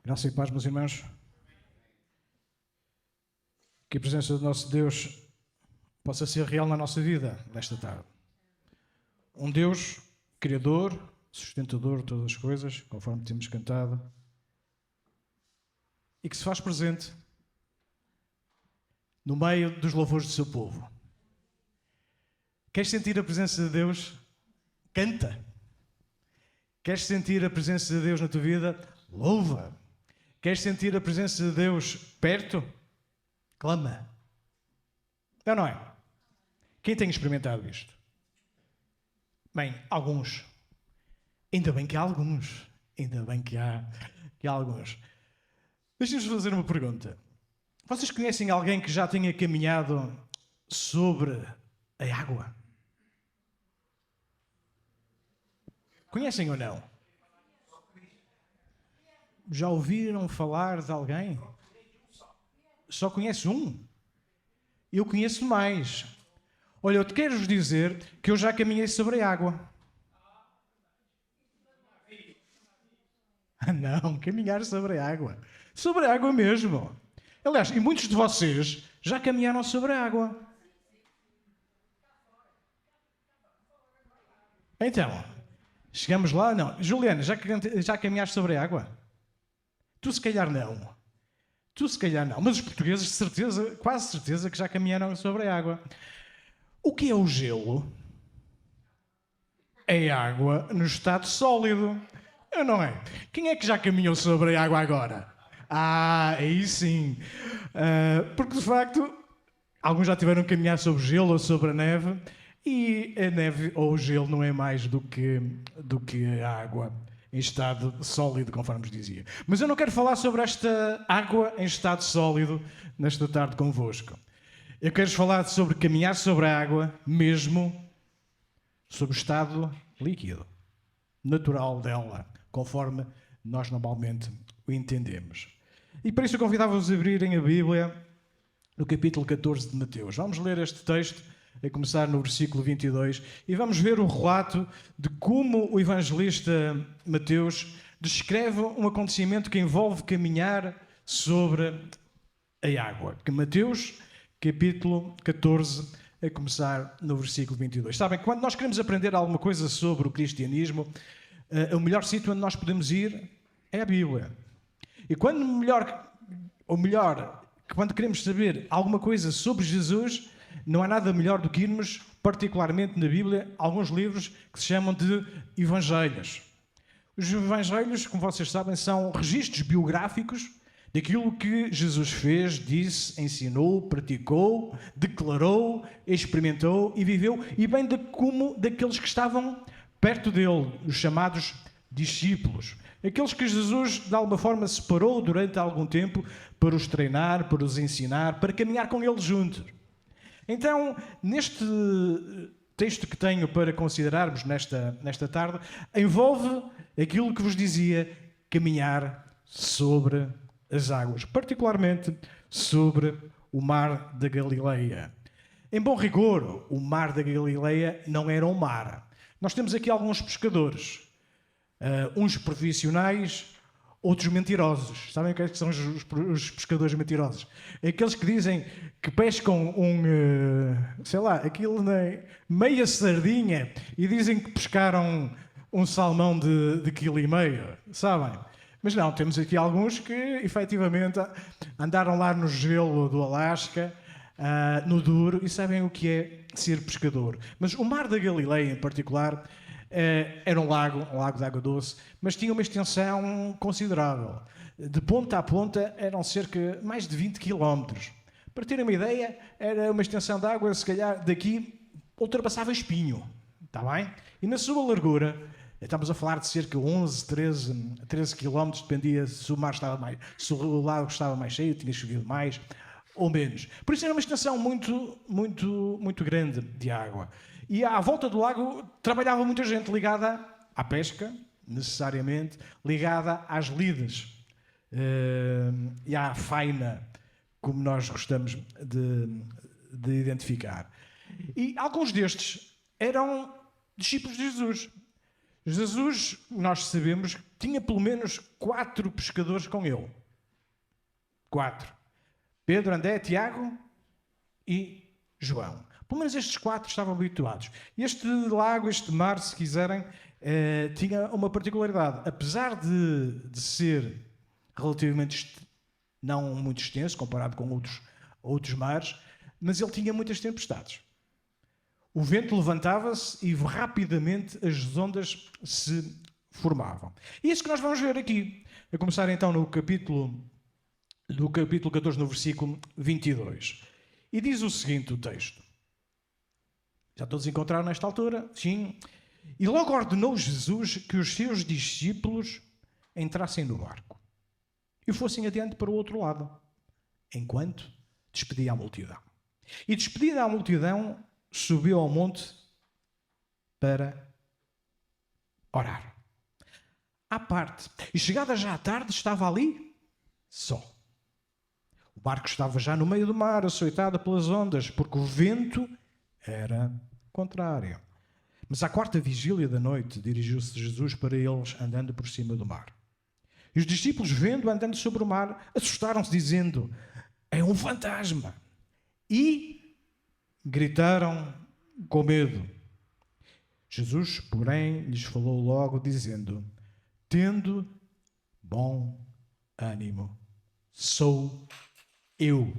Graça e paz, meus irmãos. Que a presença do nosso Deus possa ser real na nossa vida nesta tarde. Um Deus criador, sustentador de todas as coisas, conforme temos cantado, e que se faz presente no meio dos louvores do seu povo. Queres sentir a presença de Deus? Canta. Queres sentir a presença de Deus na tua vida? Louva. Queres sentir a presença de Deus perto? Clama. Não é? Quem tem experimentado isto? Bem, alguns. Ainda bem que há alguns. Ainda bem que há alguns. Deixem-nos fazer uma pergunta. Vocês conhecem alguém que já tenha caminhado sobre a água? Conhecem ou não? Já ouviram falar de alguém? Só conhece um? Eu conheço mais. Olha, eu te quero dizer que eu já caminhei sobre a água. Não, caminhar sobre a água. Sobre a água mesmo. Aliás, e muitos de vocês já caminharam sobre a água. Então, chegamos lá? Não. Juliana, já caminhaste sobre a água? Tu se calhar não. Mas os portugueses, de certeza, quase certeza, que já caminharam sobre a água. O que é o gelo? É água no estado sólido. Não é? Quem é que já caminhou sobre a água agora? Aí sim. Porque, de facto, alguns já tiveram que caminhar sobre gelo ou sobre a neve, e a neve ou o gelo não é mais do que a água em estado sólido, conforme vos dizia. Mas eu não quero falar sobre esta água em estado sólido nesta tarde convosco. Eu quero falar sobre caminhar sobre a água, mesmo sobre o estado líquido, natural dela, conforme nós normalmente o entendemos. E para isso eu convidava-vos a abrirem a Bíblia no capítulo 14 de Mateus. Vamos ler este texto, a começar no versículo 22, e vamos ver o relato de como o evangelista Mateus descreve um acontecimento que envolve caminhar sobre a água. Que Mateus, capítulo 14, a começar no versículo 22. Sabem, quando nós queremos aprender alguma coisa sobre o cristianismo, o melhor sítio onde nós podemos ir é a Bíblia. E quando quando queremos saber alguma coisa sobre Jesus, não há nada melhor do que irmos, particularmente na Bíblia, alguns livros que se chamam de Evangelhos. Os Evangelhos, como vocês sabem, são registros biográficos daquilo que Jesus fez, disse, ensinou, praticou, declarou, experimentou e viveu, e bem como daqueles que estavam perto dele, os chamados discípulos. Aqueles que Jesus, de alguma forma, separou durante algum tempo para os treinar, para os ensinar, para caminhar com eles juntos. Então, neste texto que tenho para considerarmos nesta tarde, envolve aquilo que vos dizia, caminhar sobre as águas, particularmente sobre o mar da Galileia. Em bom rigor, o mar da Galileia não era um mar. Nós temos aqui alguns pescadores, uns profissionais, outros mentirosos. Sabem o que são os pescadores mentirosos? Aqueles que dizem que pescam meia sardinha e dizem que pescaram um salmão de quilo e meio, sabem? Mas não, temos aqui alguns que, efetivamente, andaram lá no gelo do Alasca, no duro, e sabem o que é ser pescador. Mas o mar da Galileia, em particular, era um lago de água doce, mas tinha uma extensão considerável. De ponta a ponta eram cerca de mais de 20 quilómetros. Para terem uma ideia, era uma extensão de água, se calhar daqui ultrapassava Espinho. Está bem? E na sua largura, estamos a falar de cerca de 11, 13 quilómetros, dependia se o lago estava mais cheio, tinha chovido mais ou menos. Por isso era uma extensão muito, muito, muito grande de água. E à volta do lago trabalhava muita gente ligada à pesca, necessariamente, ligada às lides e à faina, como nós gostamos de identificar. E alguns destes eram discípulos de Jesus. Jesus, nós sabemos, tinha pelo menos 4 pescadores com ele. 4. Pedro, André, Tiago e João. Pelo menos estes 4 estavam habituados. Este lago, este mar, se quiserem, tinha uma particularidade. Apesar de ser relativamente não muito extenso, comparado com outros mares, mas ele tinha muitas tempestades. O vento levantava-se e rapidamente as ondas se formavam. E isso que nós vamos ver aqui. A começar então no capítulo 14, no versículo 22. E diz o seguinte, o texto. Já todos encontraram nesta altura? Sim. E logo ordenou Jesus que os seus discípulos entrassem no barco e fossem adiante para o outro lado, enquanto despedia a multidão. E despedida a multidão, subiu ao monte para orar. À parte. E chegada já à tarde, estava ali só. O barco estava já no meio do mar, açoitado pelas ondas, porque o vento era contrário. Mas à 4ª vigília da noite, dirigiu-se Jesus para eles, andando por cima do mar. E os discípulos, vendo andando sobre o mar, assustaram-se, dizendo: é um fantasma. E gritaram com medo. Jesus, porém, lhes falou logo, dizendo: tendo bom ânimo, sou eu.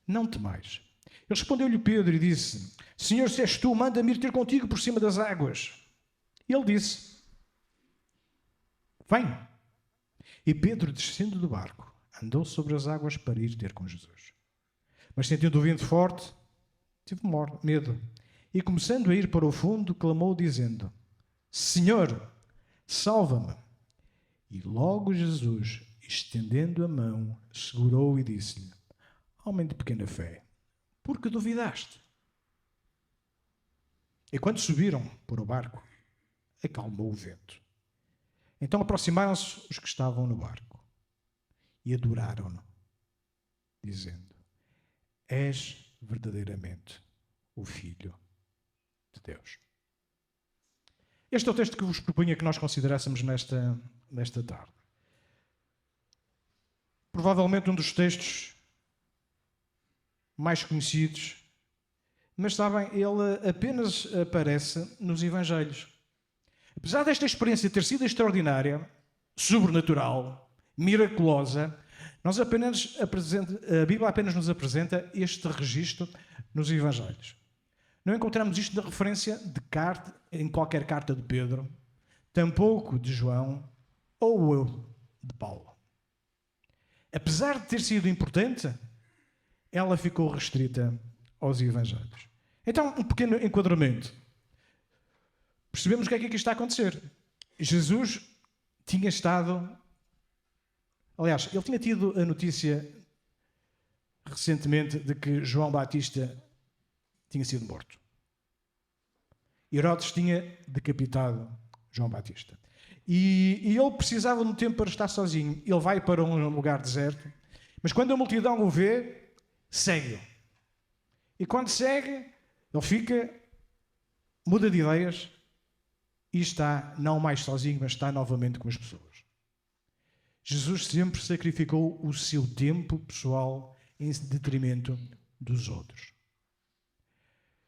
Não temais. Ele respondeu-lhe Pedro e disse: Senhor, se és tu, manda-me ir ter contigo por cima das águas. E ele disse: vem. E Pedro, descendo do barco, andou sobre as águas para ir ter com Jesus. Mas sentindo o vento forte, tive medo. E começando a ir para o fundo, clamou dizendo: Senhor, salva-me. E logo Jesus, estendendo a mão, segurou e disse-lhe: homem de pequena fé, por que duvidaste? E quando subiram para o barco, acalmou o vento. Então aproximaram-se os que estavam no barco e adoraram-no, dizendo: és verdadeiramente o Filho de Deus. Este é o texto que vos propunha que nós considerássemos nesta tarde. Provavelmente um dos textos mais conhecidos, mas sabem, ele apenas aparece nos Evangelhos. Apesar desta experiência ter sido extraordinária, sobrenatural, miraculosa, a Bíblia apenas nos apresenta este registro nos Evangelhos. Não encontramos isto na referência em qualquer carta de Pedro, tampouco de João ou de Paulo. Apesar de ter sido importante, ela ficou restrita aos Evangelhos. Então, um pequeno enquadramento. Percebemos o que é que aqui está a acontecer. Jesus tinha estado... Aliás, ele tinha tido a notícia recentemente de que João Batista tinha sido morto. Herodes tinha decapitado João Batista. E ele precisava de um tempo para estar sozinho. Ele vai para um lugar deserto, mas quando a multidão o vê, segue-o. E quando segue, ele muda de ideias e está não mais sozinho, mas está novamente com as pessoas. Jesus sempre sacrificou o seu tempo pessoal em detrimento dos outros.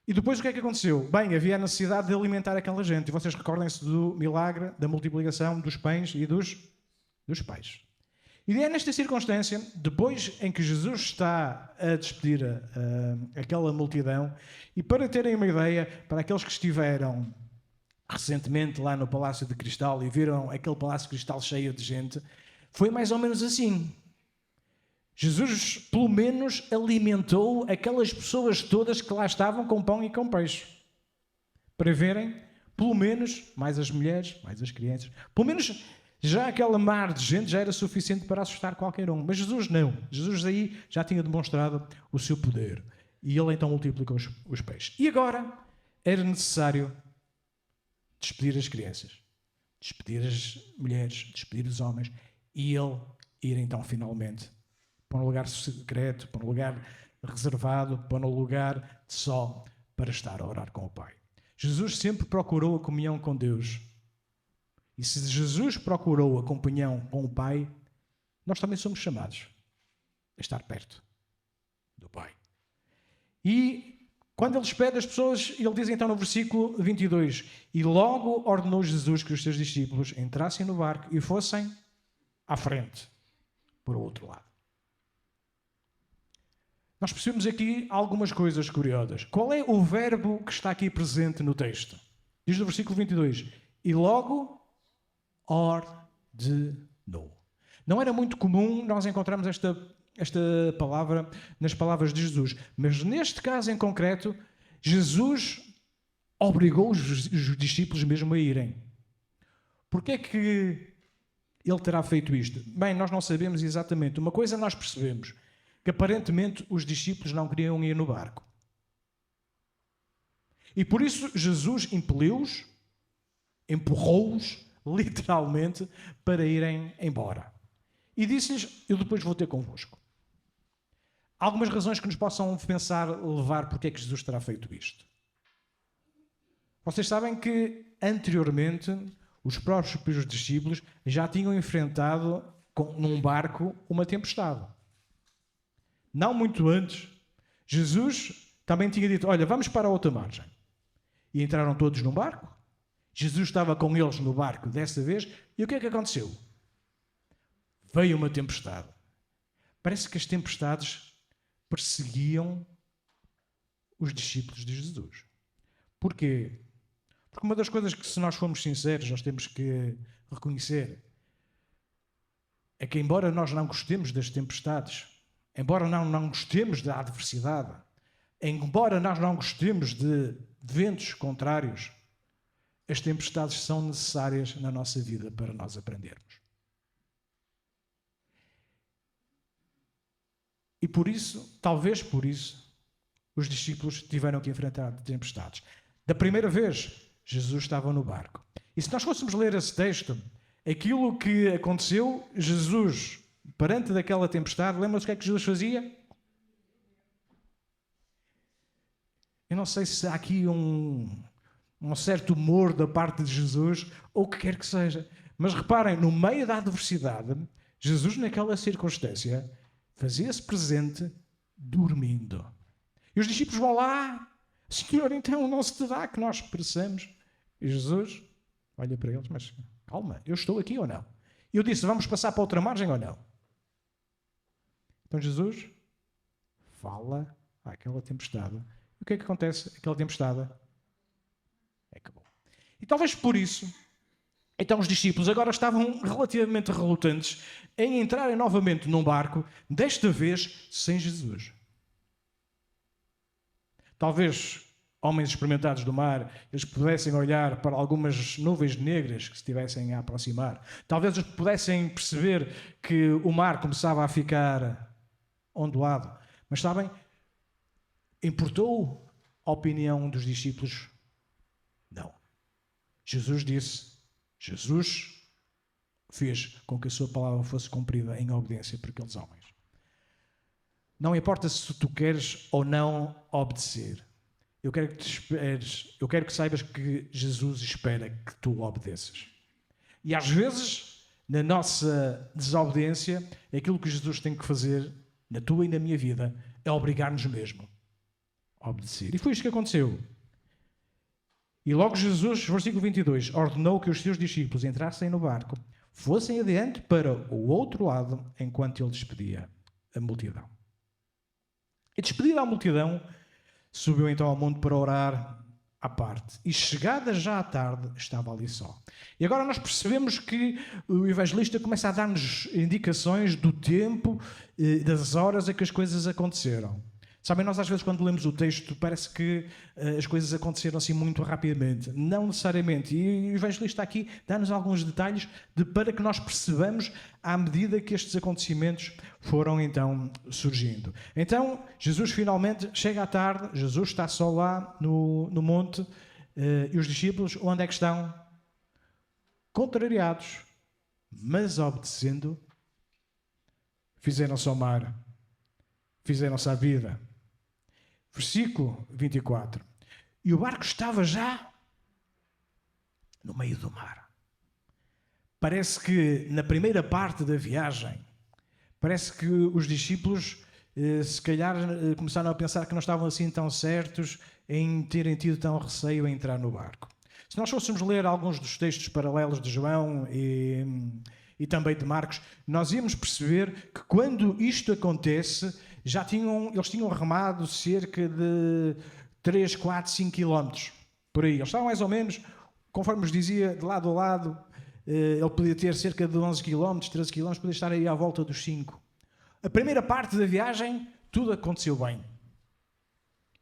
E depois o que é que aconteceu? Bem, havia a necessidade de alimentar aquela gente. E vocês recordem-se do milagre da multiplicação dos pães e dos peixes. E é nesta circunstância, depois em que Jesus está a despedir aquela multidão, e para terem uma ideia, para aqueles que estiveram recentemente lá no Palácio de Cristal e viram aquele Palácio de Cristal cheio de gente, foi mais ou menos assim. Jesus, pelo menos, alimentou aquelas pessoas todas que lá estavam com pão e com peixe. Para verem, pelo menos, mais as mulheres, mais as crianças, pelo menos já aquela mar de gente já era suficiente para assustar qualquer um. Mas Jesus não. Jesus aí já tinha demonstrado o seu poder. E ele então multiplicou os peixes. E agora era necessário despedir as crianças, despedir as mulheres, despedir os homens, e ele ir então finalmente para um lugar secreto, para um lugar reservado, para um lugar só para estar a orar com o Pai. Jesus sempre procurou a comunhão com Deus E se Jesus procurou a comunhão com o Pai, nós também somos chamados a estar perto do Pai. E quando ele despede as pessoas, ele diz então no versículo 22, e logo ordenou Jesus que os seus discípulos entrassem no barco e fossem à frente, para o outro lado. Nós percebemos aqui algumas coisas curiosas. Qual é o verbo que está aqui presente no texto? Diz no versículo 22, e logo ordenou. Não era muito comum nós encontrarmos esta palavra nas palavras de Jesus, mas neste caso em concreto, Jesus obrigou os discípulos mesmo a irem. Porquê é que ele terá feito isto? Bem, nós não sabemos exatamente. Uma coisa nós percebemos, que aparentemente os discípulos não queriam ir no barco. E por isso Jesus impeliu-os, empurrou-os, literalmente, para irem embora. E disse-lhes, eu depois vou ter convosco. Algumas razões que nos possam levar porque é que Jesus terá feito isto. Vocês sabem que, anteriormente, os próprios discípulos já tinham enfrentado, num barco, uma tempestade. Não muito antes, Jesus também tinha dito, olha, vamos para a outra margem. E entraram todos num barco. Jesus estava com eles no barco dessa vez. E o que é que aconteceu? Veio uma tempestade. Parece que as tempestades perseguiam os discípulos de Jesus. Porquê? Porque uma das coisas que, se nós formos sinceros, nós temos que reconhecer é que, embora nós não gostemos das tempestades, embora não gostemos da adversidade, embora nós não gostemos de ventos contrários, as tempestades são necessárias na nossa vida para nós aprendermos. E por isso, talvez por isso, os discípulos tiveram que enfrentar tempestades. Da primeira vez, Jesus estava no barco. E se nós fôssemos ler esse texto, aquilo que aconteceu, Jesus, perante daquela tempestade, lembra-se o que é que Jesus fazia? Eu não sei se há aqui um certo humor da parte de Jesus, ou o que quer que seja. Mas reparem, no meio da adversidade, Jesus, naquela circunstância, fazia-se presente dormindo. E os discípulos vão lá, Senhor, então não se te dá que nós pereçamos? E Jesus olha para eles, mas calma, eu estou aqui ou não? E eu disse, vamos passar para outra margem ou não? Então Jesus fala àquela tempestade. E o que é que acontece? Aquela tempestade acabou. E talvez por isso, então os discípulos agora estavam relativamente relutantes em entrarem novamente num barco, desta vez sem Jesus. Talvez homens experimentados do mar, eles pudessem olhar para algumas nuvens negras que se estivessem a aproximar. Talvez eles pudessem perceber que o mar começava a ficar ondulado. Mas sabem, importou a opinião dos discípulos? Não. Jesus fez com que a sua palavra fosse cumprida em obediência por aqueles homens. Não importa se tu queres ou não obedecer. Eu quero que saibas que Jesus espera que tu obedeças. E às vezes, na nossa desobediência, aquilo que Jesus tem que fazer na tua e na minha vida é obrigar-nos mesmo a obedecer. E foi isto que aconteceu. E logo Jesus, versículo 22, ordenou que os seus discípulos entrassem no barco, fossem adiante para o outro lado, enquanto ele despedia a multidão. E despedida a multidão, subiu então ao monte para orar à parte. E chegada já à tarde, estava ali só. E agora nós percebemos que o evangelista começa a dar-nos indicações do tempo, das horas a que as coisas aconteceram. Sabem, nós às vezes quando lemos o texto parece que as coisas aconteceram assim muito rapidamente. Não necessariamente. E o evangelista aqui dá-nos alguns detalhes para que nós percebamos à medida que estes acontecimentos foram então surgindo. Então, Jesus finalmente chega à tarde, Jesus está só lá no monte e os discípulos, onde é que estão? Contrariados, mas obedecendo, fizeram-se ao mar, fizeram-se à vida. Versículo 24. E o barco estava já no meio do mar. parece que na primeira parte da viagem, parece que os discípulos se calhar começaram a pensar que não estavam assim tão certos em terem tido tão receio em entrar no barco. Se nós fôssemos ler alguns dos textos paralelos de João e também de Marcos, nós íamos perceber que quando isto acontece, eles tinham remado cerca de 3, 4, 5 quilómetros por aí. Eles estavam mais ou menos, conforme nos dizia, de lado a lado. Ele podia ter cerca de 11 quilómetros, 13 quilómetros, podia estar aí à volta dos 5. A primeira parte da viagem, tudo aconteceu bem.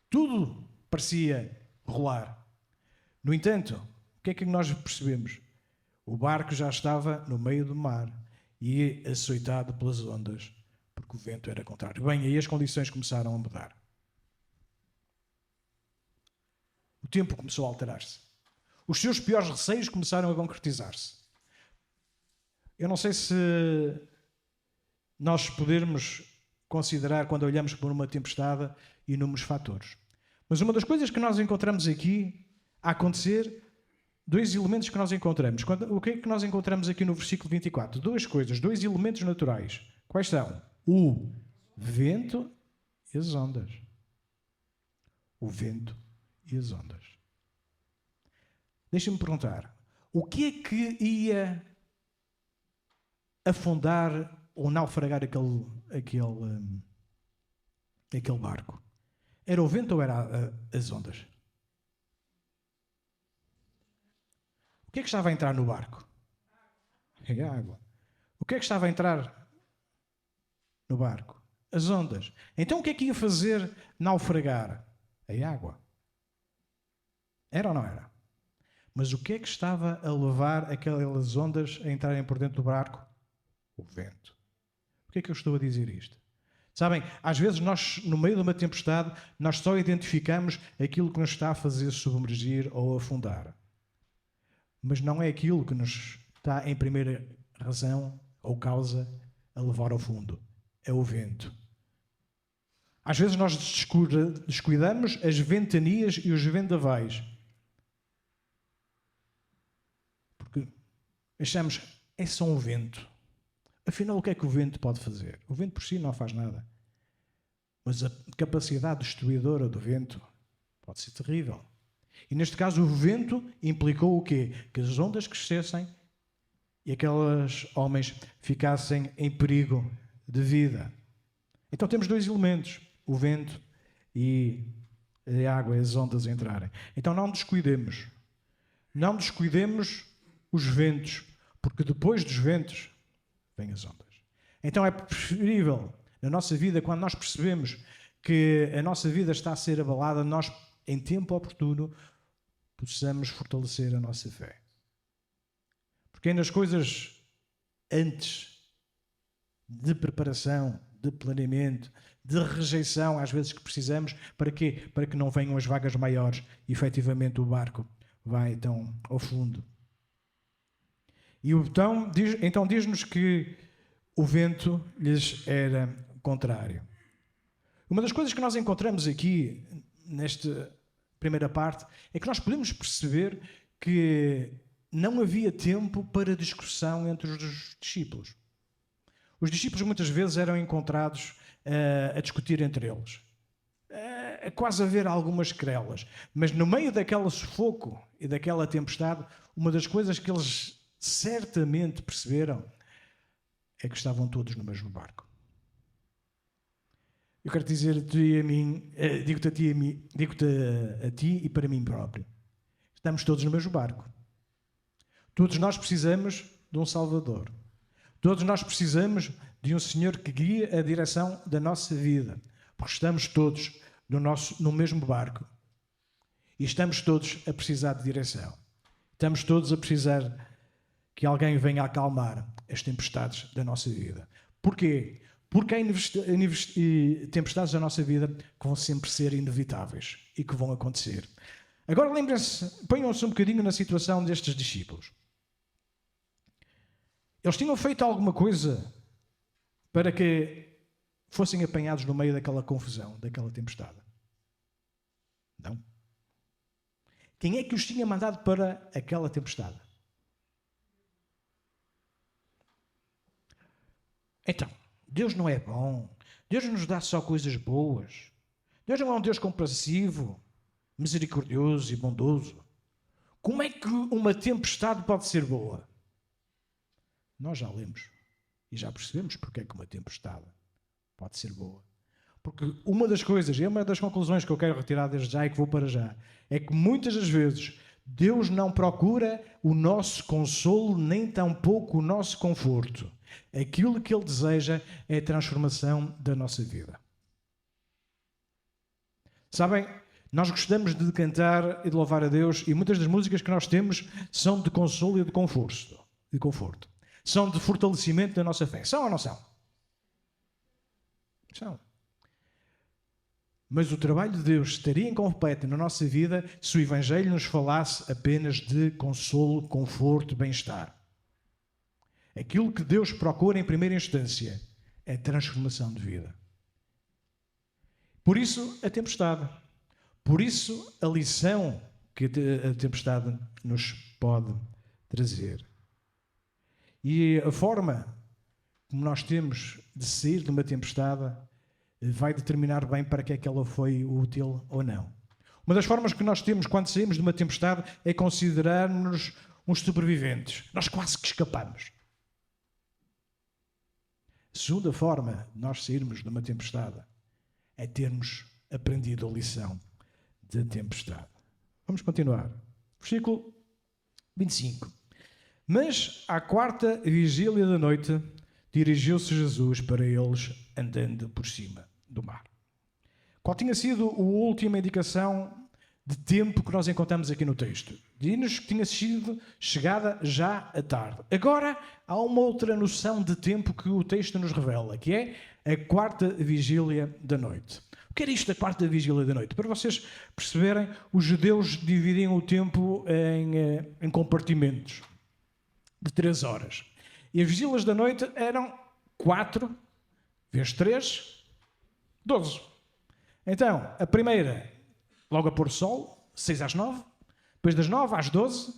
Tudo parecia rolar. No entanto, o que é que nós percebemos? O barco já estava no meio do mar e açoitado pelas ondas, porque o vento era contrário. Bem, aí as condições começaram a mudar. O tempo começou a alterar-se. Os seus piores receios começaram a concretizar-se. Eu não sei se nós podermos considerar, quando olhamos por uma tempestade, inúmeros fatores. Mas uma das coisas que nós encontramos aqui a acontecer, dois elementos que nós encontramos. O que é que nós encontramos aqui no versículo 24? Duas coisas, dois elementos naturais. Quais são? O vento e as ondas. O vento e as ondas. Deixa-me perguntar, o que é que ia afundar ou naufragar aquele barco? Era o vento ou era as ondas? O que é que estava a entrar no barco? É a água. O que é que estava a entrar no barco? As ondas. Então o que é que ia fazer naufragar? A água. Era ou não era? Mas o que é que estava a levar aquelas ondas a entrarem por dentro do barco? O vento. Por que é que eu estou a dizer isto? Sabem, às vezes nós, no meio de uma tempestade, nós só identificamos aquilo que nos está a fazer submergir ou afundar. Mas não é aquilo que nos está em primeira razão ou causa a levar ao fundo. É o vento. Às vezes nós descuidamos as ventanias e os vendavais. Porque achamos, é só um vento. Afinal, o que é que o vento pode fazer? O vento por si não faz nada. Mas a capacidade destruidora do vento pode ser terrível. E neste caso o vento implicou o quê? Que as ondas crescessem e aqueles homens ficassem em perigo de vida. Então temos dois elementos, o vento e a água e as ondas entrarem. Então não descuidemos. Não descuidemos os ventos, porque depois dos ventos vêm as ondas. Então é preferível, na nossa vida, quando nós percebemos que a nossa vida está a ser abalada, nós, em tempo oportuno, possamos fortalecer a nossa fé. Porque é nas coisas antes de preparação, de planeamento, de rejeição, às vezes que precisamos, para quê? Para que não venham as vagas maiores e, efetivamente, o barco vai, então, ao fundo. E então diz-nos que o vento lhes era contrário. Uma das coisas que nós encontramos aqui, nesta primeira parte, é que nós podemos perceber que não havia tempo para discussão entre os discípulos. Os discípulos muitas vezes eram encontrados a discutir entre eles. A quase haver algumas querelas. Mas no meio daquele sufoco e daquela tempestade, uma das coisas que eles certamente perceberam é que estavam todos no mesmo barco. Eu quero dizer-te a mim, digo-te a ti e para mim próprio. Estamos todos no mesmo barco. Todos nós precisamos de um Salvador. Todos nós precisamos de um Senhor que guie a direção da nossa vida. Porque estamos todos no mesmo barco. E estamos todos a precisar de direção. Estamos todos a precisar que alguém venha acalmar as tempestades da nossa vida. Porquê? Porque há tempestades da nossa vida que vão sempre ser inevitáveis e que vão acontecer. Agora lembrem-se, ponham-se um bocadinho na situação destes discípulos. Eles tinham feito alguma coisa para que fossem apanhados no meio daquela confusão, daquela tempestade? Não. Quem é que os tinha mandado para aquela tempestade? Então, Deus não é bom. Deus não nos dá só coisas boas. Deus não é um Deus compassivo, misericordioso e bondoso. Como é que uma tempestade pode ser boa? Nós já lemos e já percebemos porque é que uma tempestade pode ser boa. Porque uma das coisas, e uma das conclusões que eu quero retirar desde já e que vou para já, é que muitas das vezes Deus não procura o nosso consolo, nem tampouco o nosso conforto. Aquilo que Ele deseja é a transformação da nossa vida. Sabem, nós gostamos de cantar e de louvar a Deus e muitas das músicas que nós temos são de consolo e de conforto. São de fortalecimento da nossa fé. São ou não são? São. Mas o trabalho de Deus estaria incompleto na nossa vida se o Evangelho nos falasse apenas de consolo, conforto, bem-estar. Aquilo que Deus procura em primeira instância é transformação de vida. Por isso, a tempestade. Por isso, a lição que a tempestade nos pode trazer. E a forma como nós temos de sair de uma tempestade vai determinar bem para que é que ela foi útil ou não. Uma das formas que nós temos quando saímos de uma tempestade é considerar-nos uns sobreviventes. Nós quase que escapamos. A segunda forma de nós sairmos de uma tempestade é termos aprendido a lição da tempestade. Vamos continuar. Versículo 25. Mas à quarta vigília da noite dirigiu-se Jesus para eles andando por cima do mar. Qual tinha sido a última indicação de tempo que nós encontramos aqui no texto? Diz-nos que tinha sido chegada já a tarde. Agora há uma outra noção de tempo que o texto nos revela, que é a quarta vigília da noite. O que era isto da quarta vigília da noite? Para vocês perceberem, os judeus dividiam o tempo em compartimentos de 3 horas. E as vigílias da noite eram 4 vezes 3, 12. Então, a primeira, logo a pôr sol, 6 às 9. Depois das 9 às 12,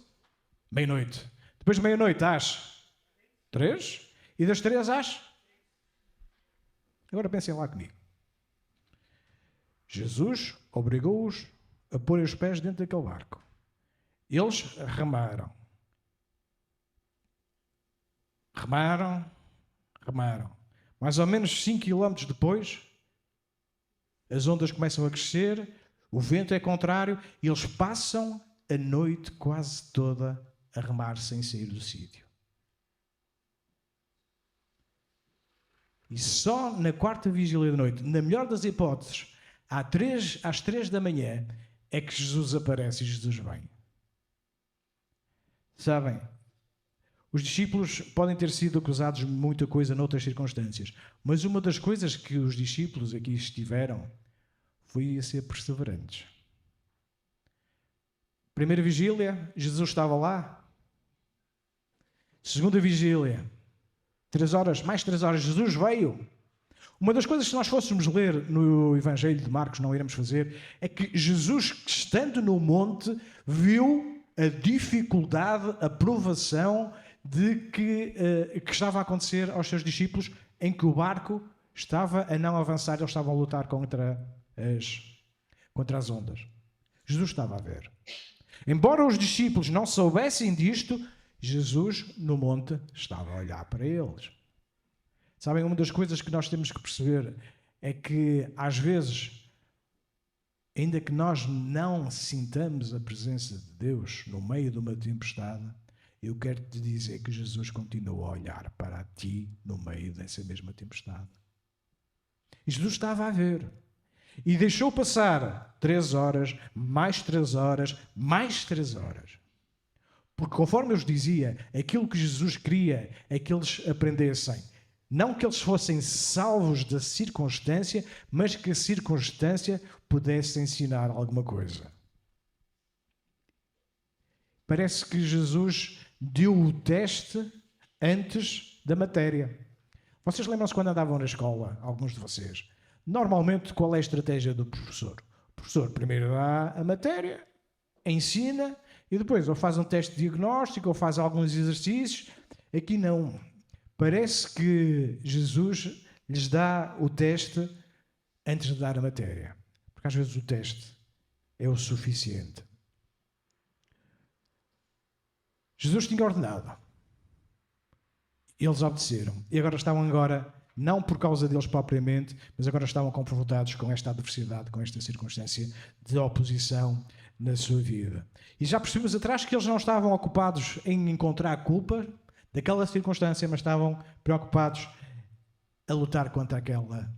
meia-noite. Depois de meia-noite às 3. E das 3 às... Agora pensem lá comigo. Jesus obrigou-os a pôr os pés dentro daquele barco. Eles remaram. Mais ou menos 5 km depois, as ondas começam a crescer, o vento é contrário e eles passam a noite quase toda a remar sem sair do sítio. E só na quarta vigília da noite, na melhor das hipóteses, às 3 da manhã, é que Jesus aparece e Jesus vem. Sabem, os discípulos podem ter sido acusados de muita coisa noutras circunstâncias, mas uma das coisas que os discípulos aqui estiveram foi a ser perseverantes. Primeira vigília, Jesus estava lá. Segunda vigília, 3 horas, mais 3 horas, Jesus veio. Uma das coisas que nós fôssemos ler no Evangelho de Marcos, não iremos fazer, é que Jesus, estando no monte, viu a dificuldade, a provação que estava a acontecer aos seus discípulos, em que o barco estava a não avançar, eles estavam a lutar contra as ondas. Jesus estava a ver. Embora os discípulos não soubessem disto, Jesus no monte estava a olhar para eles. Sabem, uma das coisas que nós temos que perceber é que, às vezes, ainda que nós não sintamos a presença de Deus no meio de uma tempestade, eu quero te dizer que Jesus continua a olhar para ti no meio dessa mesma tempestade. E Jesus estava a ver. E deixou passar 3 horas, mais 3 horas, mais 3 horas. Porque, conforme eu vos dizia, aquilo que Jesus queria é que eles aprendessem. Não que eles fossem salvos da circunstância, mas que a circunstância pudesse ensinar alguma coisa. Parece que Jesus deu o teste antes da matéria. Vocês lembram-se quando andavam na escola, alguns de vocês? Normalmente, qual é a estratégia do professor? O professor primeiro dá a matéria, ensina, e depois ou faz um teste diagnóstico, ou faz alguns exercícios. Aqui não. parece que Jesus lhes dá o teste antes de dar a matéria. Porque às vezes o teste é o suficiente. Jesus tinha ordenado. Eles obedeceram. E agora estavam não por causa deles propriamente, mas agora estavam confrontados com esta adversidade, com esta circunstância de oposição na sua vida. E já percebemos atrás que eles não estavam ocupados em encontrar a culpa daquela circunstância, mas estavam preocupados a lutar contra aquela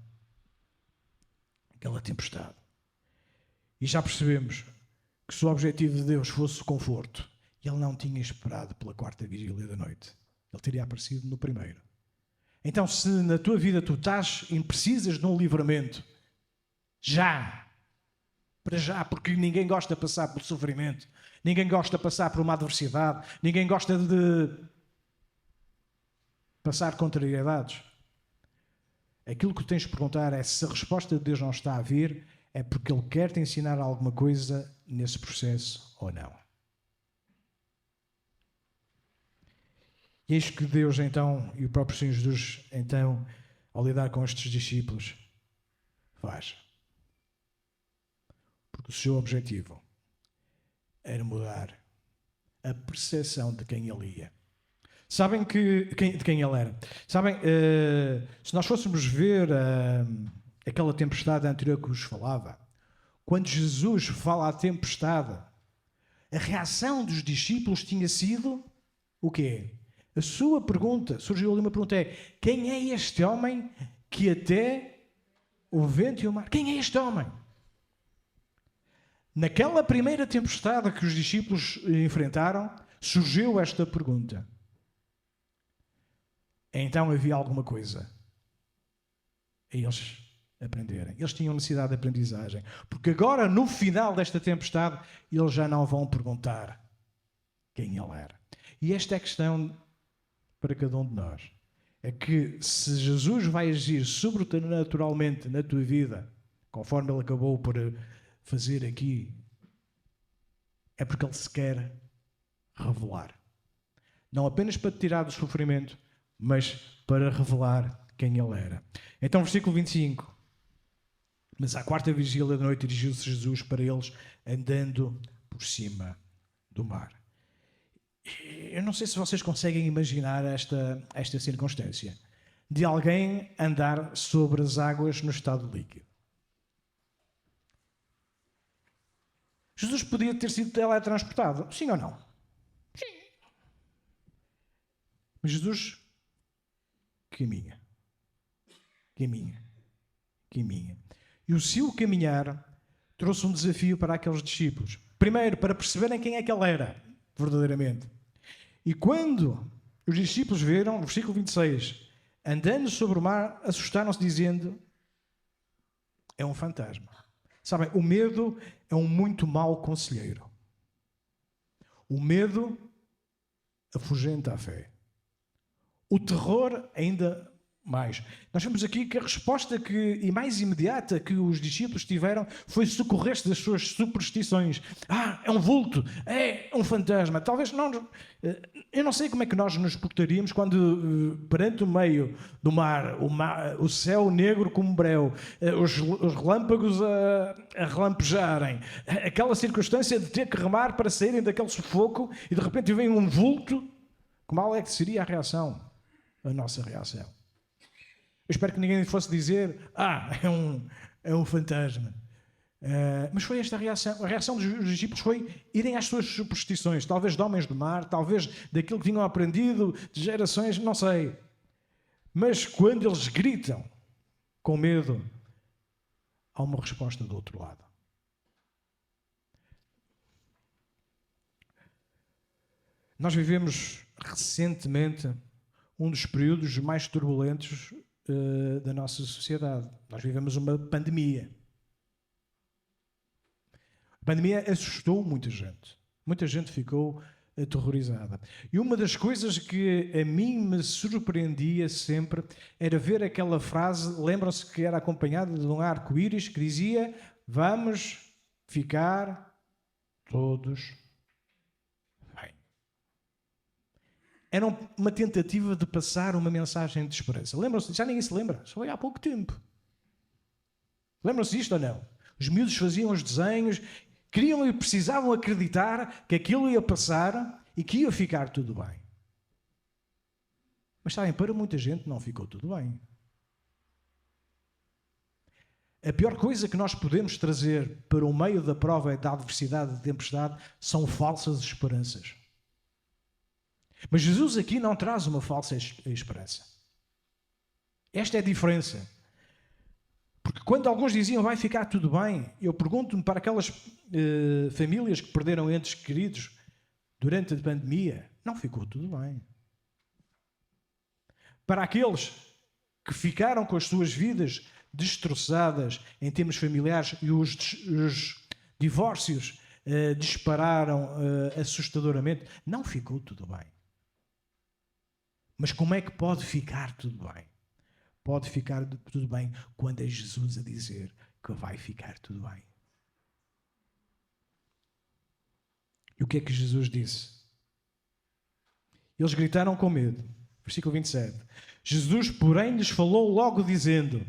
tempestade. E já percebemos que se o objetivo de Deus fosse o conforto, Ele não tinha esperado pela quarta vigília da noite. Ele teria aparecido no primeiro. Então, se na tua vida tu estás e precisas de um livramento, para já, porque ninguém gosta de passar por sofrimento, ninguém gosta de passar por uma adversidade, ninguém gosta de passar contrariedades. Aquilo que tens de perguntar é se a resposta de Deus não está a vir, é porque Ele quer te ensinar alguma coisa nesse processo ou não. E eis que Deus então, e o próprio Senhor Jesus então, ao lidar com estes discípulos, faz. Porque o seu objetivo era mudar a percepção de quem Ele ia. Sabem de quem Ele era? Sabem, se nós fôssemos ver aquela tempestade anterior que vos falava, quando Jesus fala à tempestade, a reação dos discípulos tinha sido o quê? A sua pergunta, surgiu ali uma pergunta, é: quem é este homem que até o vento e o mar... Quem é este homem? Naquela primeira tempestade que os discípulos enfrentaram, surgiu esta pergunta. Então havia alguma coisa a eles aprenderem. Eles tinham necessidade de aprendizagem. Porque agora, no final desta tempestade, eles já não vão perguntar quem Ele era. E esta é a questão para cada um de nós. É que se Jesus vai agir sobrenaturalmente na tua vida, conforme Ele acabou por fazer aqui, é porque Ele se quer revelar. Não apenas para te tirar do sofrimento, mas para revelar quem Ele era. Então, versículo 25. Mas à quarta vigília da noite dirigiu-se Jesus para eles, andando por cima do mar. Eu não sei se vocês conseguem imaginar esta circunstância de alguém andar sobre as águas no estado líquido. Jesus podia ter sido teletransportado, sim ou não? Sim. Mas Jesus caminha. E o seu caminhar trouxe um desafio para aqueles discípulos. Primeiro, para perceberem quem é que Ele era, verdadeiramente. E quando os discípulos viram, no versículo 26, andando sobre o mar, assustaram-se dizendo: é um fantasma. Sabem, o medo é um muito mau conselheiro. O medo afugenta a fé. O terror ainda mais. Nós vemos aqui que a resposta e mais imediata que os discípulos tiveram foi socorrer-se das suas superstições. É um vulto, é um fantasma. Talvez não... Eu não sei como é que nós nos portaríamos quando, perante o meio do mar, o céu negro como breu, os relâmpagos a relampejarem, aquela circunstância de ter que remar para saírem daquele sufoco e de repente vem um vulto. Que mal é que seria a reação? A nossa reação. Eu espero que ninguém fosse dizer: é um fantasma. Mas foi esta a reação. A reação dos discípulos foi irem às suas superstições, talvez de homens do mar, talvez daquilo que tinham aprendido de gerações, não sei. Mas quando eles gritam com medo, há uma resposta do outro lado. Nós vivemos recentemente um dos períodos mais turbulentos da nossa sociedade. Nós vivemos uma pandemia. A pandemia assustou muita gente. Muita gente ficou aterrorizada. E uma das coisas que a mim me surpreendia sempre era ver aquela frase, lembram-se que era acompanhada de um arco-íris que dizia: vamos ficar todos bem. era uma tentativa de passar uma mensagem de esperança. Lembram-se? Já ninguém se lembra. Só foi há pouco tempo. Lembram-se disto ou não? Os miúdos faziam os desenhos, queriam e precisavam acreditar que aquilo ia passar e que ia ficar tudo bem. Mas sabem, para muita gente não ficou tudo bem. A pior coisa que nós podemos trazer para o meio da prova e da adversidade e da tempestade são falsas esperanças. Mas Jesus aqui não traz uma falsa esperança. Esta é a diferença. Porque quando alguns diziam vai ficar tudo bem, eu pergunto-me para aquelas famílias que perderam entes queridos durante a pandemia, não ficou tudo bem. Para aqueles que ficaram com as suas vidas destroçadas em termos familiares e os divórcios dispararam assustadoramente, não ficou tudo bem. Mas como é que pode ficar tudo bem? Pode ficar tudo bem quando é Jesus a dizer que vai ficar tudo bem. E o que é que Jesus disse? Eles gritaram com medo. Versículo 27. Jesus, porém, lhes falou logo dizendo: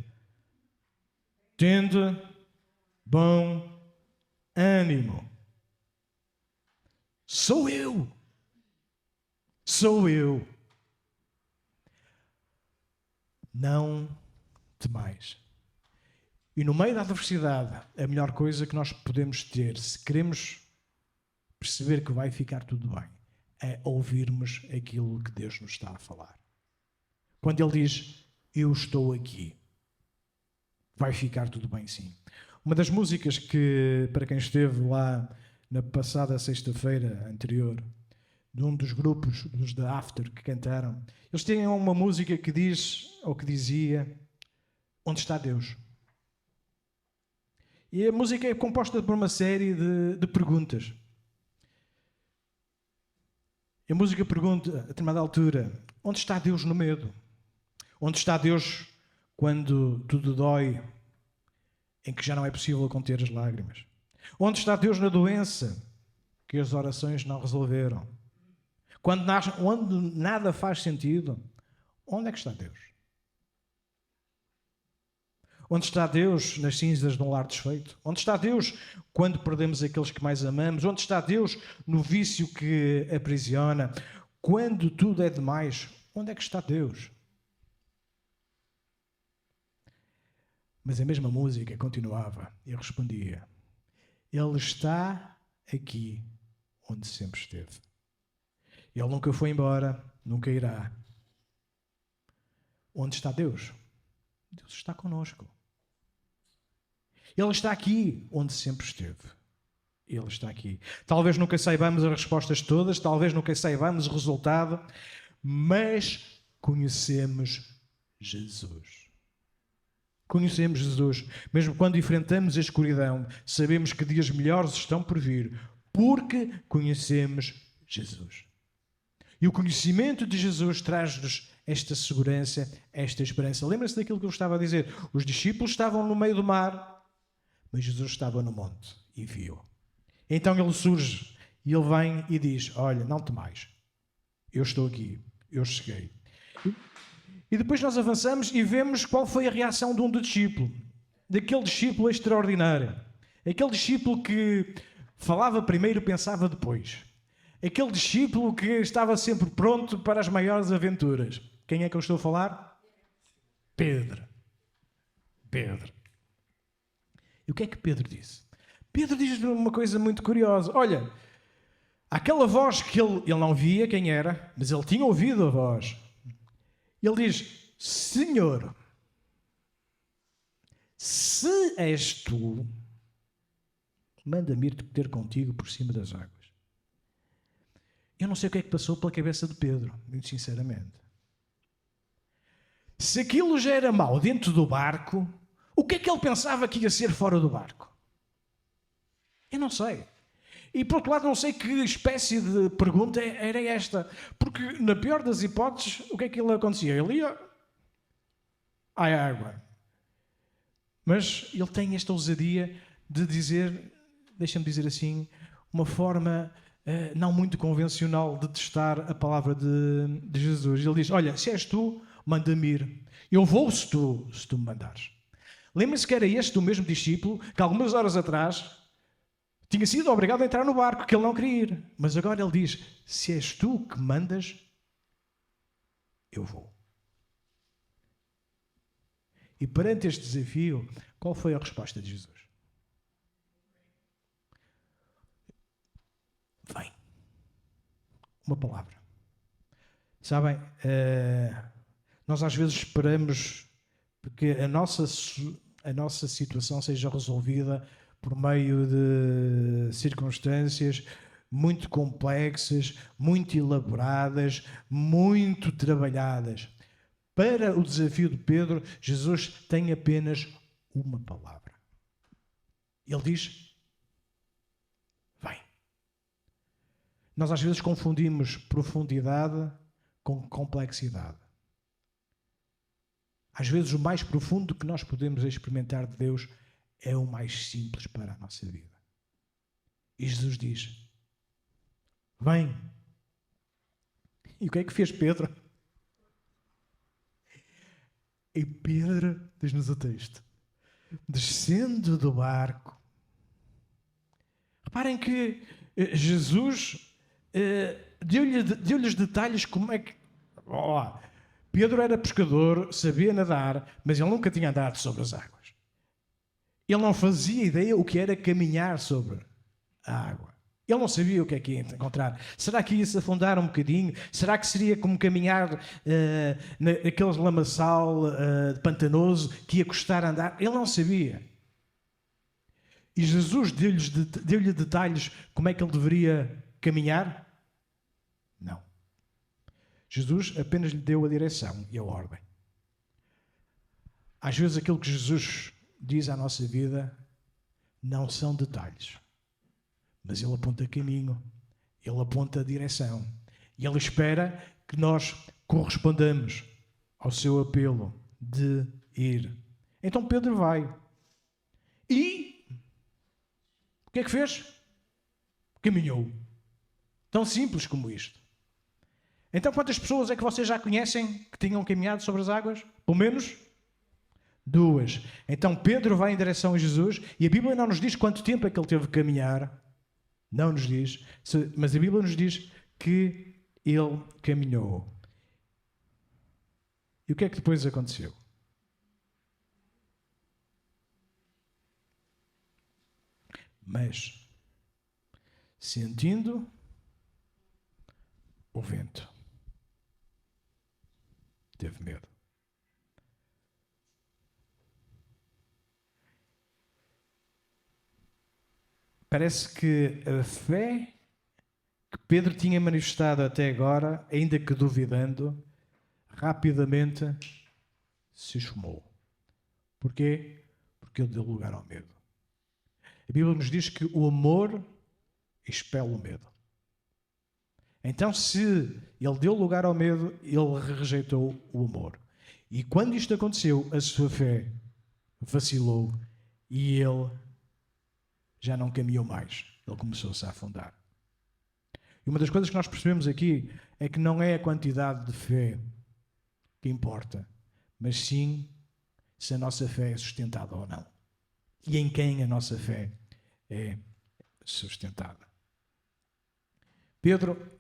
tende bom ânimo. Sou eu. Sou eu. Não temais. E no meio da adversidade, a melhor coisa que nós podemos ter, se queremos perceber que vai ficar tudo bem, é ouvirmos aquilo que Deus nos está a falar. Quando Ele diz, eu estou aqui, vai ficar tudo bem sim. Uma das músicas que, para quem esteve lá na passada sexta-feira anterior, de um dos grupos, dos da After, que cantaram, eles têm uma música que diz, ou que dizia, onde está Deus? E a música é composta por uma série de perguntas. E a música pergunta, a determinada altura, onde está Deus no medo? Onde está Deus quando tudo dói, em que já não é possível conter as lágrimas? Onde está Deus na doença que as orações não resolveram? Quando nada faz sentido, onde é que está Deus? Onde está Deus nas cinzas de um lar desfeito? Onde está Deus quando perdemos aqueles que mais amamos? Onde está Deus no vício que aprisiona? Quando tudo é demais, onde é que está Deus? Mas a mesma música continuava e eu respondia: Ele está aqui onde sempre esteve. Ele nunca foi embora, nunca irá. Onde está Deus? Deus está connosco. Ele está aqui onde sempre esteve. Ele está aqui. Talvez nunca saibamos as respostas todas, talvez nunca saibamos o resultado, mas conhecemos Jesus. Conhecemos Jesus. Mesmo quando enfrentamos a escuridão, sabemos que dias melhores estão por vir, porque conhecemos Jesus. E o conhecimento de Jesus traz-nos esta segurança, esta esperança. Lembra-se daquilo que eu estava a dizer? Os discípulos estavam no meio do mar, mas Jesus estava no monte e viu. Então ele surge e ele vem e diz: olha, não temais, eu estou aqui, eu cheguei. E depois nós avançamos e vemos qual foi a reação de um discípulo, daquele discípulo extraordinário, aquele discípulo que falava primeiro, pensava depois, aquele discípulo que estava sempre pronto para as maiores aventuras. Quem é que eu estou a falar? Pedro. E o que é que Pedro disse? Pedro diz uma coisa muito curiosa. Olha, aquela voz que ele não via quem era, mas ele tinha ouvido a voz. Ele diz: Senhor, se és tu, manda-me ir ter contigo por cima das águas. Eu não sei o que é que passou pela cabeça de Pedro, muito sinceramente. Se aquilo já era mau dentro do barco, o que é que ele pensava que ia ser fora do barco? Eu não sei. E por outro lado, não sei que espécie de pergunta era esta. Porque na pior das hipóteses, o que é que ele acontecia? Ele ia à água. Mas ele tem esta ousadia de dizer, deixa-me dizer assim, uma forma não muito convencional de testar a palavra de Jesus. Ele diz, olha, se és tu, manda-me ir. Eu vou se tu me mandares. Lembra-se que era este o mesmo discípulo que algumas horas atrás tinha sido obrigado a entrar no barco, que ele não queria ir. Mas agora ele diz, se és tu que mandas, eu vou. E perante este desafio, qual foi a resposta de Jesus? Vem. Uma palavra. Sabem, nós às vezes esperamos que a nossa situação seja resolvida por meio de circunstâncias muito complexas, muito elaboradas, muito trabalhadas. Para o desafio de Pedro, Jesus tem apenas uma palavra. Ele diz, vem. Nós às vezes confundimos profundidade com complexidade. Às vezes o mais profundo que nós podemos experimentar de Deus é o mais simples para a nossa vida. E Jesus diz, vem. E o que é que fez Pedro? E Pedro, diz-nos o texto, descendo do barco. Reparem que Jesus deu-lhes detalhes como é que... Pedro era pescador, sabia nadar, mas ele nunca tinha andado sobre as águas. Ele não fazia ideia o que era caminhar sobre a água. Ele não sabia o que é que ia encontrar. Será que ia se afundar um bocadinho? Será que seria como caminhar naquele lamaçal pantanoso que ia custar andar? Ele não sabia. E Jesus deu-lhe detalhes como é que ele deveria caminhar? Não. Jesus apenas lhe deu a direção e a ordem. Às vezes aquilo que Jesus diz à nossa vida não são detalhes, mas Ele aponta caminho, Ele aponta direção e Ele espera que nós correspondamos ao seu apelo de ir. Então Pedro vai. E o que é que fez? Caminhou. Tão simples como isto. Então quantas pessoas é que vocês já conhecem que tinham caminhado sobre as águas? Pelo menos 2. Então Pedro vai em direção a Jesus e a Bíblia não nos diz quanto tempo é que ele teve que caminhar. Não nos diz. Mas a Bíblia nos diz que ele caminhou. E o que é que depois aconteceu? Mas, sentindo o vento, teve medo. Parece que a fé que Pedro tinha manifestado até agora, ainda que duvidando, rapidamente se esfumou. Porquê? Porque ele deu lugar ao medo. A Bíblia nos diz que o amor expele o medo. Então, se ele deu lugar ao medo, ele rejeitou o amor. E quando isto aconteceu, a sua fé vacilou e ele já não caminhou mais. Ele começou-se a afundar. E uma das coisas que nós percebemos aqui é que não é a quantidade de fé que importa, mas sim se a nossa fé é sustentada ou não. E em quem a nossa fé é sustentada. Pedro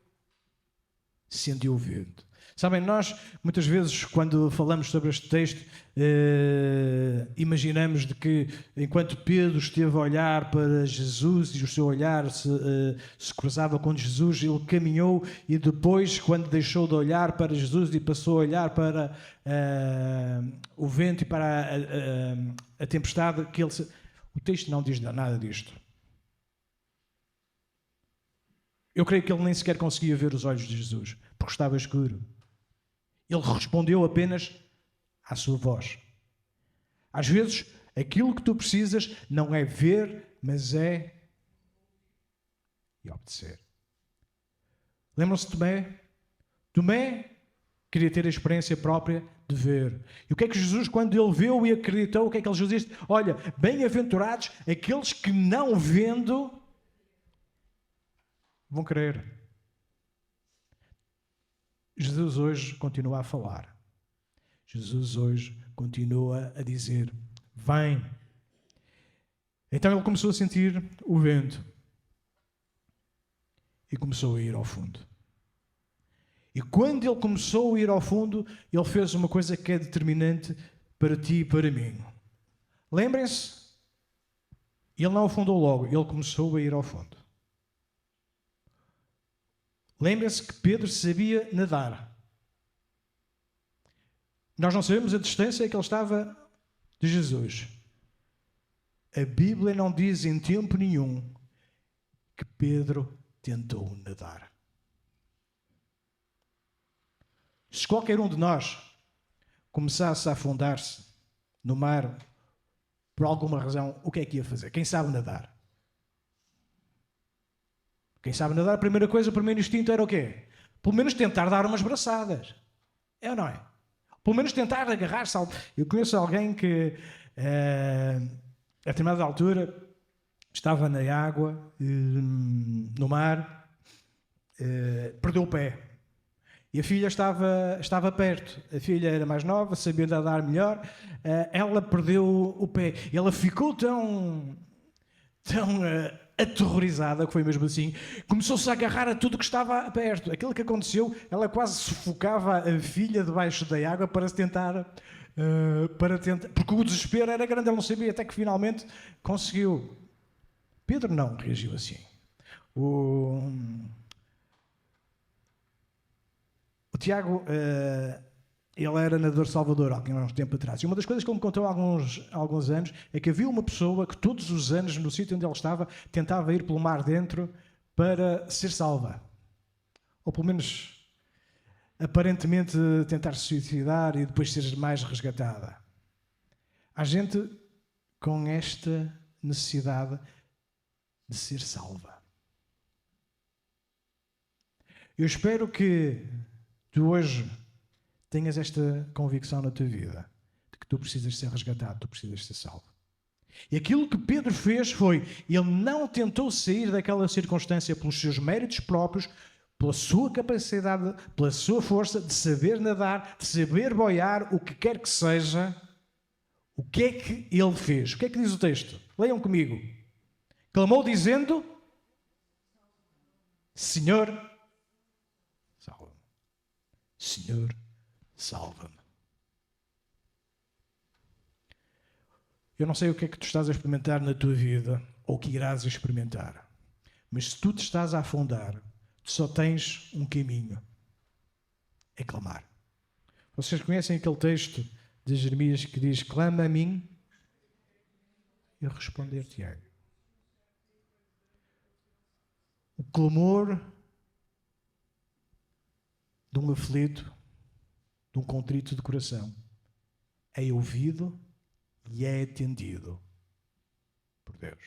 sentiu o vento. Sabem, nós muitas vezes quando falamos sobre este texto imaginamos de que enquanto Pedro esteve a olhar para Jesus e o seu olhar se cruzava com Jesus, ele caminhou e depois quando deixou de olhar para Jesus e passou a olhar para o vento e para a tempestade, o texto não diz nada disto. Eu creio que ele nem sequer conseguia ver os olhos de Jesus, porque estava escuro. Ele respondeu apenas à sua voz. Às vezes, aquilo que tu precisas não é ver, mas é obedecer. Lembram-se de Tomé? Tomé queria ter a experiência própria de ver. E o que é que Jesus, quando ele viu e acreditou, o que é que ele Jesus disse? Olha, bem-aventurados aqueles que não vendo vão crer. Jesus hoje continua a falar. Jesus hoje continua a dizer: vem. Então ele começou a sentir o vento e começou a ir ao fundo. E quando ele começou a ir ao fundo, ele fez uma coisa que é determinante para ti e para mim. Lembrem-se, ele não afundou logo, ele começou a ir ao fundo. Lembrem-se que Pedro sabia nadar. Nós não sabemos a distância que ele estava de Jesus. A Bíblia não diz em tempo nenhum que Pedro tentou nadar. Se qualquer um de nós começasse a afundar-se no mar, por alguma razão, o que é que ia fazer? Quem sabe nadar? Quem sabe nadar, a primeira coisa, o primeiro instinto era o quê? Pelo menos tentar dar umas braçadas. É ou não é? Pelo menos tentar agarrar-se. Eu conheço alguém que, a determinada altura, estava na água, no mar, perdeu o pé. E a filha estava perto. A filha era mais nova, sabia nadar melhor. Ela perdeu o pé. E ela ficou tão aterrorizada, que foi mesmo assim, começou-se a agarrar a tudo que estava perto. Aquilo que aconteceu, ela quase sufocava a filha debaixo da água para tentar, porque o desespero era grande, ela não sabia, até que finalmente conseguiu. Pedro não reagiu assim. O Tiago, ele era nadador Salvador há uns tempo atrás. E uma das coisas que ele me contou há alguns anos é que havia uma pessoa que todos os anos, no sítio onde ele estava, tentava ir pelo mar dentro para ser salva. Ou pelo menos, aparentemente, tentar se suicidar e depois ser mais resgatada. Há gente com esta necessidade de ser salva. Eu espero que tu hoje tenhas esta convicção na tua vida, de que tu precisas ser resgatado, tu precisas ser salvo. E aquilo que Pedro fez foi, ele não tentou sair daquela circunstância pelos seus méritos próprios, pela sua capacidade, pela sua força de saber nadar, de saber boiar, o que quer que seja. O que é que ele fez? O que é que diz o texto? Leiam comigo. Clamou dizendo: Senhor, salva-me. Senhor, salva-me. Eu não sei o que é que tu estás a experimentar na tua vida, ou que irás experimentar, mas se tu te estás a afundar, tu só tens um caminho: é clamar. Vocês conhecem aquele texto de Jeremias que diz: clama a mim, eu responder-te-ei. O clamor de um aflito, de um contrito de coração, é ouvido e é atendido por Deus.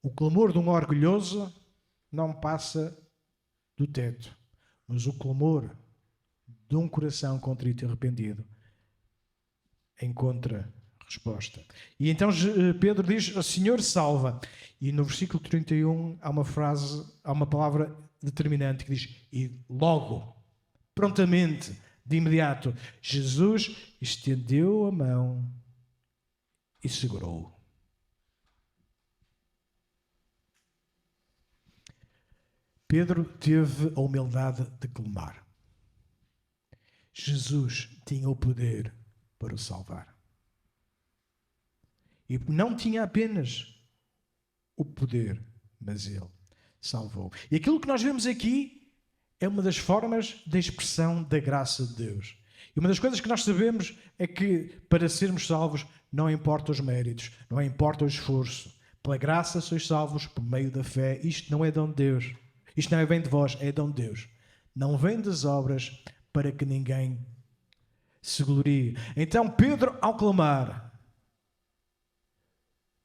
O clamor de um orgulhoso não passa do teto, mas o clamor de um coração contrito e arrependido encontra resposta. E então Pedro diz: o Senhor salva. E no versículo 31 há uma frase, há uma palavra determinante que diz: e logo, prontamente, de imediato, Jesus estendeu a mão e segurou-o. Pedro teve a humildade de clamar. Jesus tinha o poder para o salvar. E não tinha apenas o poder, mas ele salvou. E aquilo que nós vemos aqui é uma das formas de expressão da graça de Deus. E uma das coisas que nós sabemos é que para sermos salvos não importa os méritos, não importa o esforço. Pela graça sois salvos por meio da fé. Isto não é dom de Deus. Isto não vem de vós, é dom de Deus. Não vem das obras para que ninguém se glorie. Então Pedro, ao clamar,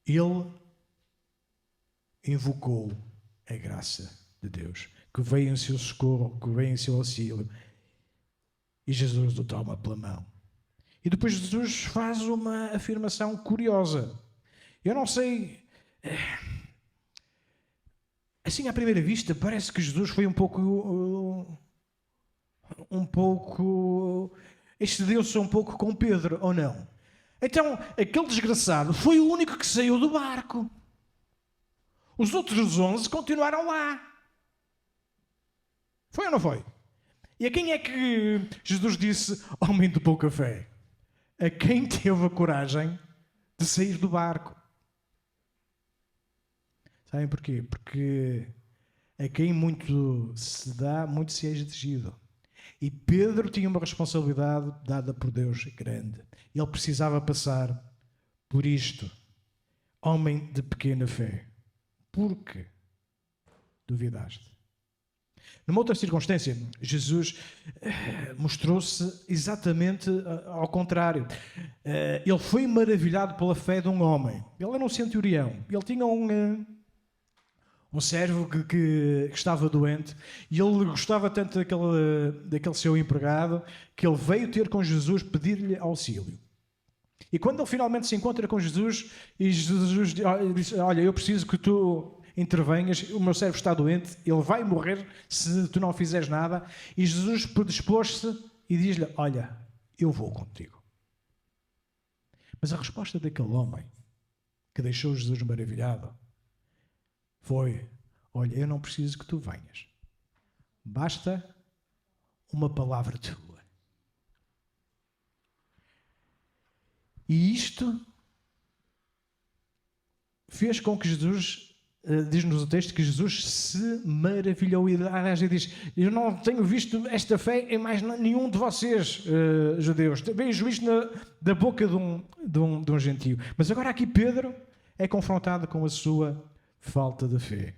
ele invocou a graça de Deus, que veio em seu socorro, que veio em seu auxílio. E Jesus o toma pela mão. E depois Jesus faz uma afirmação curiosa. Eu não sei assim à primeira vista, parece que Jesus foi um pouco, excedeu-se um pouco com Pedro, ou não? Então, aquele desgraçado foi o único que saiu do barco. Os outros 11 continuaram lá. Foi ou não foi? E a quem é que Jesus disse, homem de pouca fé? A quem teve a coragem de sair do barco. Sabem porquê? Porque a quem muito se dá, muito se é exigido. E Pedro tinha uma responsabilidade dada por Deus grande. Ele precisava passar por isto. Homem de pequena fé. Por que duvidaste? Numa outra circunstância, Jesus mostrou-se exatamente ao contrário. Ele foi maravilhado pela fé de um homem. Ele era um centurião. Ele tinha um servo que estava doente e ele gostava tanto daquele seu empregado que ele veio ter com Jesus pedir-lhe auxílio. E quando ele finalmente se encontra com Jesus, e Jesus diz, olha, eu preciso que tu intervenhas, o meu servo está doente, ele vai morrer se tu não fizeres nada. E Jesus predispôs-se e diz-lhe, olha, eu vou contigo. Mas a resposta daquele homem que deixou Jesus maravilhado foi, olha, eu não preciso que tu venhas. Basta uma palavra tua. E isto fez com que Jesus, diz-nos o texto, que Jesus se maravilhou. E aliás, ele diz, eu não tenho visto esta fé em mais nenhum de vocês, judeus. Vejo isto da boca de um gentio. Mas agora aqui Pedro é confrontado com a sua falta de fé.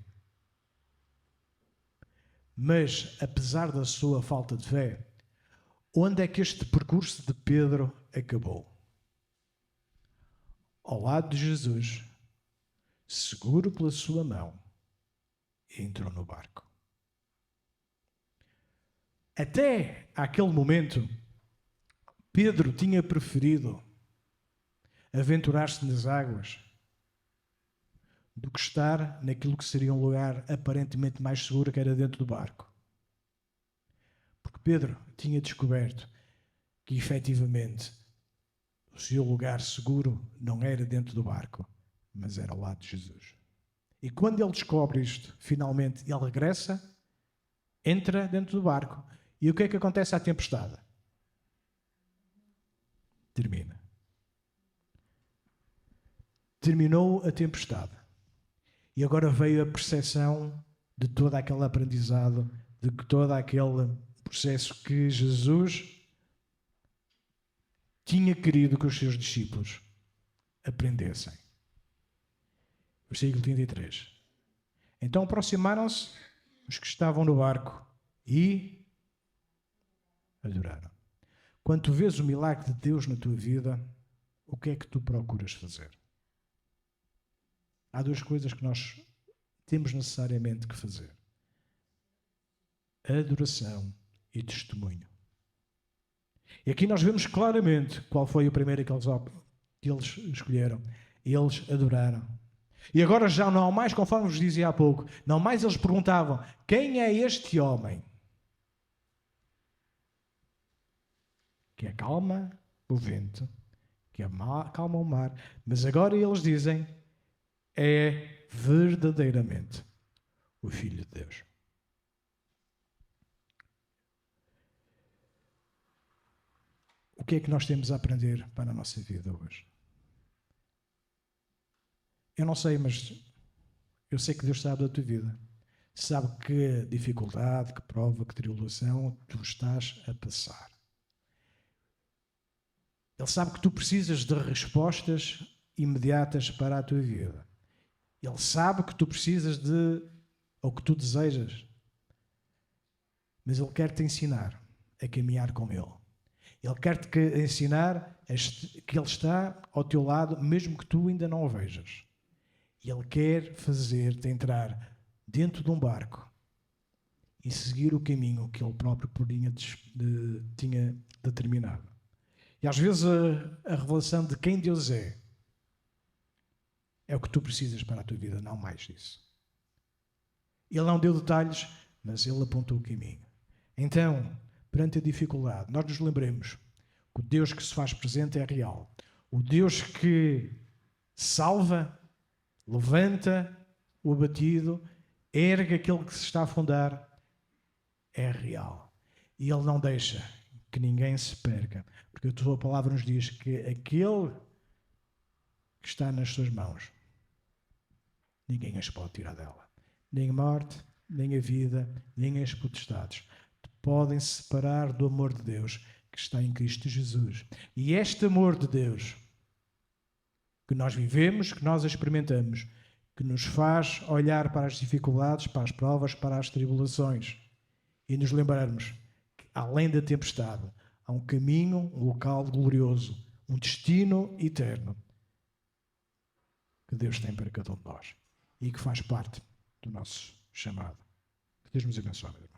Mas, apesar da sua falta de fé, onde é que este percurso de Pedro acabou? Ao lado de Jesus, seguro pela sua mão, entrou no barco. Até aquele momento, Pedro tinha preferido aventurar-se nas águas do que estar naquilo que seria um lugar aparentemente mais seguro, que era dentro do barco. Porque Pedro tinha descoberto que, efetivamente, o seu lugar seguro não era dentro do barco, mas era ao lado de Jesus. E quando ele descobre isto, finalmente, ele regressa, entra dentro do barco. E o que é que acontece à tempestade? Termina. Terminou a tempestade. E agora veio a percepção de todo aquele aprendizado, de todo aquele processo que Jesus tinha querido que os seus discípulos aprendessem. Versículo 33. Então aproximaram-se os que estavam no barco e adoraram. Quando tu vês o milagre de Deus na tua vida, o que é que tu procuras fazer? Há duas coisas que nós temos necessariamente que fazer: adoração e testemunho. E aqui nós vemos claramente qual foi o primeiro que eles escolheram. Eles adoraram. E agora já não mais, conforme vos dizia há pouco, não mais eles perguntavam, quem é este homem que acalma o vento, que acalma o mar? Mas agora eles dizem, é verdadeiramente o Filho de Deus. O que é que nós temos a aprender para a nossa vida hoje? Eu não sei, mas eu sei que Deus sabe da tua vida. Sabe que dificuldade, que prova, que tribulação tu estás a passar. Ele sabe que tu precisas de respostas imediatas para a tua vida. Ele sabe que tu precisas ou que tu desejas. Mas Ele quer te ensinar a caminhar com Ele. Ele quer-te ensinar que Ele está ao teu lado, mesmo que tu ainda não o vejas. Ele quer fazer-te entrar dentro de um barco e seguir o caminho que Ele próprio tinha determinado. E às vezes a revelação de quem Deus é o que tu precisas para a tua vida, não mais disso. Ele não deu detalhes, mas ele apontou o caminho. Então, perante a dificuldade, nós nos lembremos que o Deus que se faz presente é real. O Deus que salva, levanta o abatido, ergue aquele que se está a afundar, é real. E Ele não deixa que ninguém se perca. Porque a tua palavra nos diz que aquele que está nas suas mãos, ninguém as pode tirar dela. Nem a morte, nem a vida, nem as potestades podem separar do amor de Deus que está em Cristo Jesus. E este amor de Deus que nós vivemos, que nós experimentamos, que nos faz olhar para as dificuldades, para as provas, para as tribulações e nos lembrarmos que, além da tempestade, há um caminho, um local glorioso, um destino eterno que Deus tem para cada um de nós e que faz parte do nosso chamado. Que Deus nos abençoe.